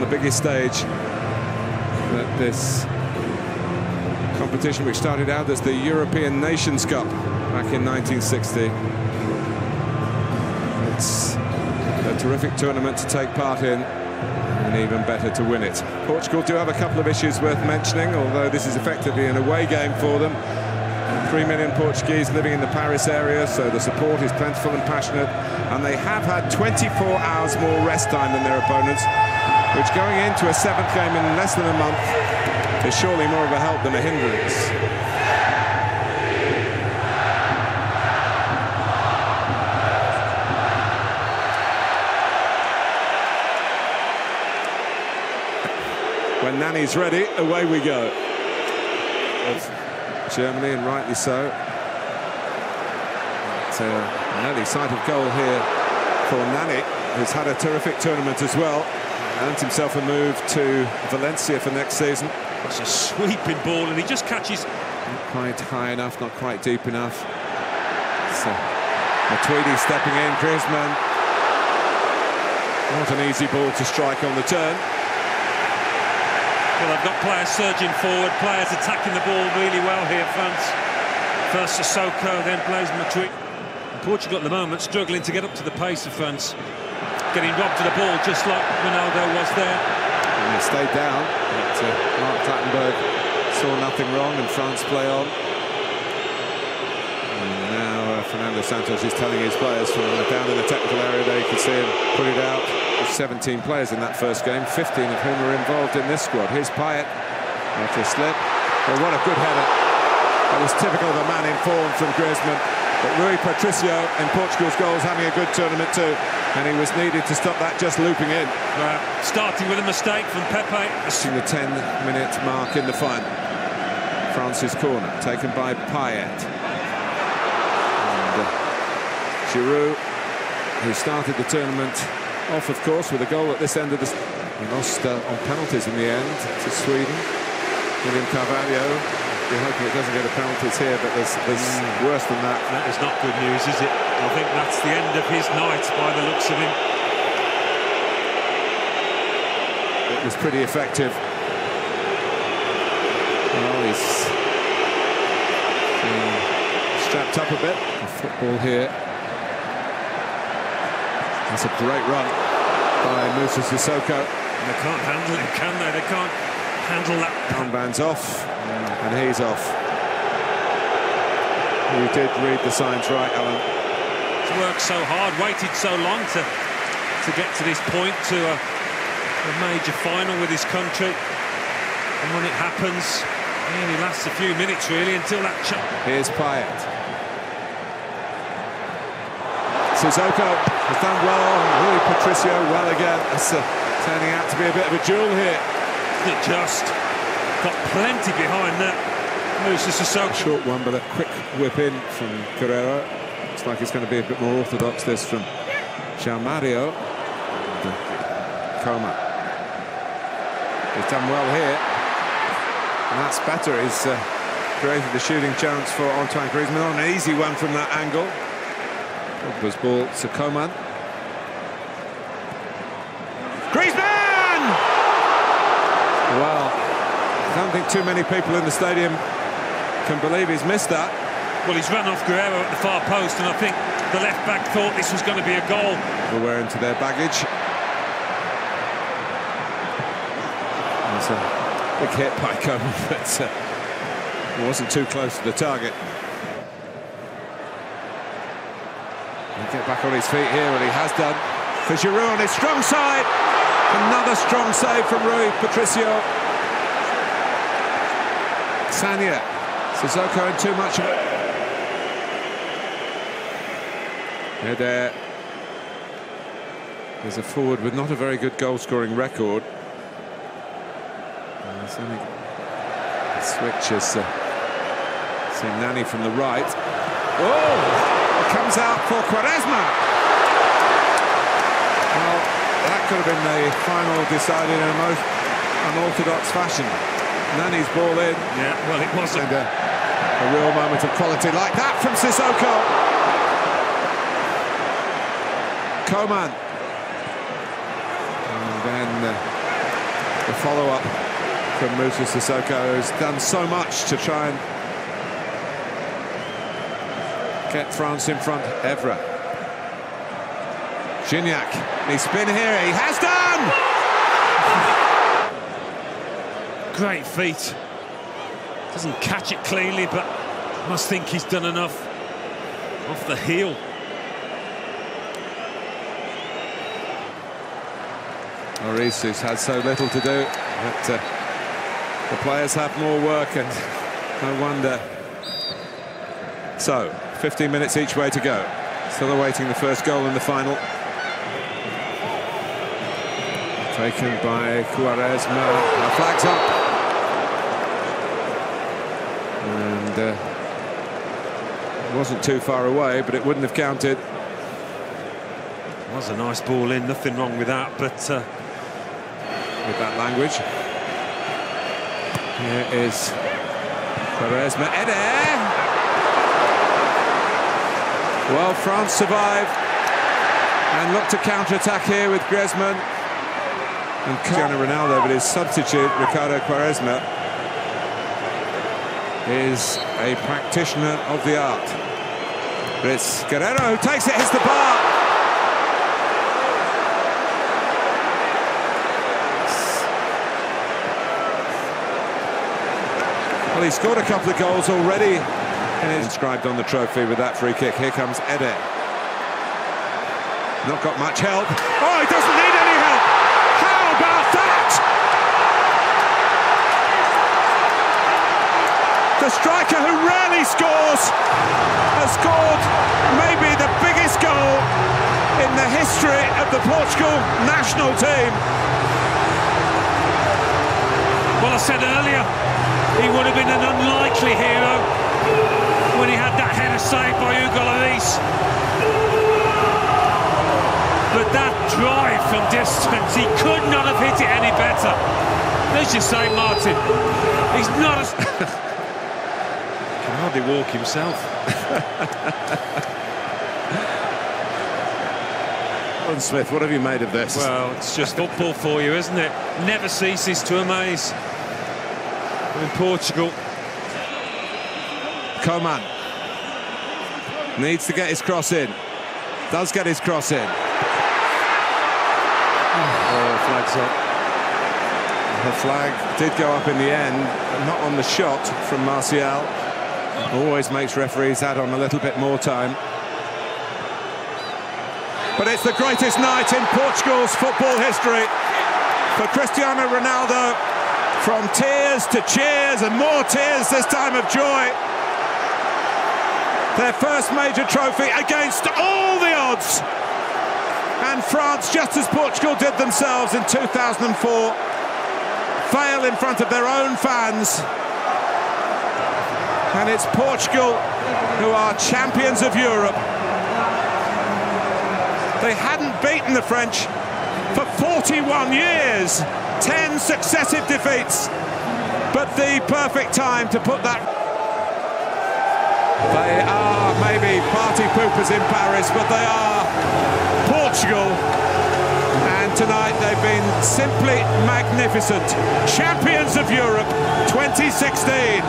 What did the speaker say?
the biggest stage that this competition, which started out as the European Nations Cup back in 1960. It's a terrific tournament to take part in, and even better to win it. Portugal do have a couple of issues worth mentioning, although this is effectively an away game for them. 3 million Portuguese living in the Paris area, so the support is plentiful and passionate, and they have had 24 hours more rest time than their opponents, which going into a 7th game in less than a month is surely more of a help than a hindrance. When Nani's ready, away we go. Germany, and rightly so. It's an early sight of goal here for Nani, who's had a terrific tournament as well. Earned himself a move to Valencia for next season. That's a sweeping ball, and he just catches. Not quite high enough, not quite deep enough. So, Matuidi stepping in, Griezmann. Not an easy ball to strike on the turn. Well, they've got players surging forward, players attacking the ball really well here, France. First Sissoko, then plays Matuidi. Portugal at the moment struggling to get up to the pace of France. Getting robbed of the ball just like Ronaldo was there. And they stayed down, but Mark Clattenburg saw nothing wrong, and France play on. And now Fernando Santos is telling his players from down in the technical area there, you can see him put it out. 17 players in that first game, 15 of whom are involved in this squad. Here's Payet, after a slip. Oh, what a good header. That was typical of a man in form from Griezmann. But Rui Patricio in Portugal's goals having a good tournament too, and he was needed to stop that just looping in. Starting with a mistake from Pepe. Reaching the 10-minute mark in the final. France's corner, taken by Payet. And Giroud, who started the tournament off, of course, with a goal at this end of the... He lost on penalties in the end to Sweden. William Carvalho. We're hoping it doesn't go to penalties here, but there's worse than that. That is not good news, is it? I think that's the end of his night by the looks of him. It was pretty effective. Well, he's strapped up a bit. The football here. That's a great run by Moussa Sissoko. And they can't handle it, can they? They can't handle that. Armband's off, and he's off. You did read the signs right, Alan. He's worked so hard, waited so long to get to this point, to a major final with his country. And when it happens, it only lasts a few minutes, really, until that shot. Here's Payet. Sissoko has done well, Rui Patricio well again. It's turning out to be a bit of a duel here. It just got plenty behind that. Moussa Sissoko. Short one, but a quick whip in from Guerrero. Looks like it's going to be a bit more orthodox, this from João Mario. Coman. He's done well here. And that's better. He's created the shooting chance for Antoine Griezmann on an easy one from that angle. Pogba's ball to Coman. Griezmann! Well, I don't think too many people in the stadium can believe he's missed that. Well, he's run off Guerrero at the far post, and I think the left-back thought this was going to be a goal. They'll wear into their baggage. It's a big hit by Coman, but it wasn't too close to the target. He'll get back on his feet here, and he has done. For Giroud on his strong side. Another strong save from Rui Patricio. Sanya. Sissoko in too much of it. There's a forward with not a very good goal-scoring record. Switches. See Nani from the right. Oh! It comes out for Quaresma. Well, that could have been the final decided in a most unorthodox fashion. Nani's ball in. Yeah, well, it wasn't. And a real moment of quality like that from Sissoko. Coman. And then The follow-up from Moussa Sissoko has done so much to try and get France in front. Evra. Gignac. He's spin here. He has done! Great feet. Doesn't catch it cleanly, but must think he's done enough. Off the heel. Maurice, who's had so little to do, but the players have more work, and no wonder. So, 15 minutes each way to go. Still awaiting the first goal in the final. Taken by Quaresma. Flags up. And it wasn't too far away, but it wouldn't have counted. It was a nice ball in, nothing wrong with that, but... with that language. Here is Quaresma. Eder! Well, France survive and look to counter-attack here with Griezmann and Cristiano Ronaldo, but his substitute, Ricardo Quaresma, is a practitioner of the art. But it's Guerrero who takes it, hits the bar. Well, he scored a couple of goals already and is inscribed on the trophy with that free kick. Here comes Eder. Not got much help. Oh, he doesn't need any help! How about that? The striker who rarely scores has scored maybe the biggest goal in the history of the Portugal national team. Well, I said earlier, he would have been an unlikely hero when he had that header saved by Hugo Lloris. But that drive from distance, he could not have hit it any better. Let's just say, Martin, he's not as... can hardly walk himself. Alan Smith, what have you made of this? Well, it's just football for you, isn't it? Never ceases to amaze. In Portugal. Kemenangan needs to get his cross in. Does get his cross in. Oh, flag's up. The flag did go up in the end, but not on the shot from Martial. Always makes referees add on a little bit more time. But it's the greatest night in Portugal's football history for Cristiano Ronaldo. From tears to cheers and more tears, this time of joy. Their first major trophy against all the odds. And France, just as Portugal did themselves in 2004, fail in front of their own fans. And it's Portugal who are champions of Europe. They hadn't beaten the French for 41 years. 10 successive defeats, but the perfect time to put that. They are maybe party poopers in Paris, but they are Portugal, and tonight they've been simply magnificent. Champions of Europe 2016.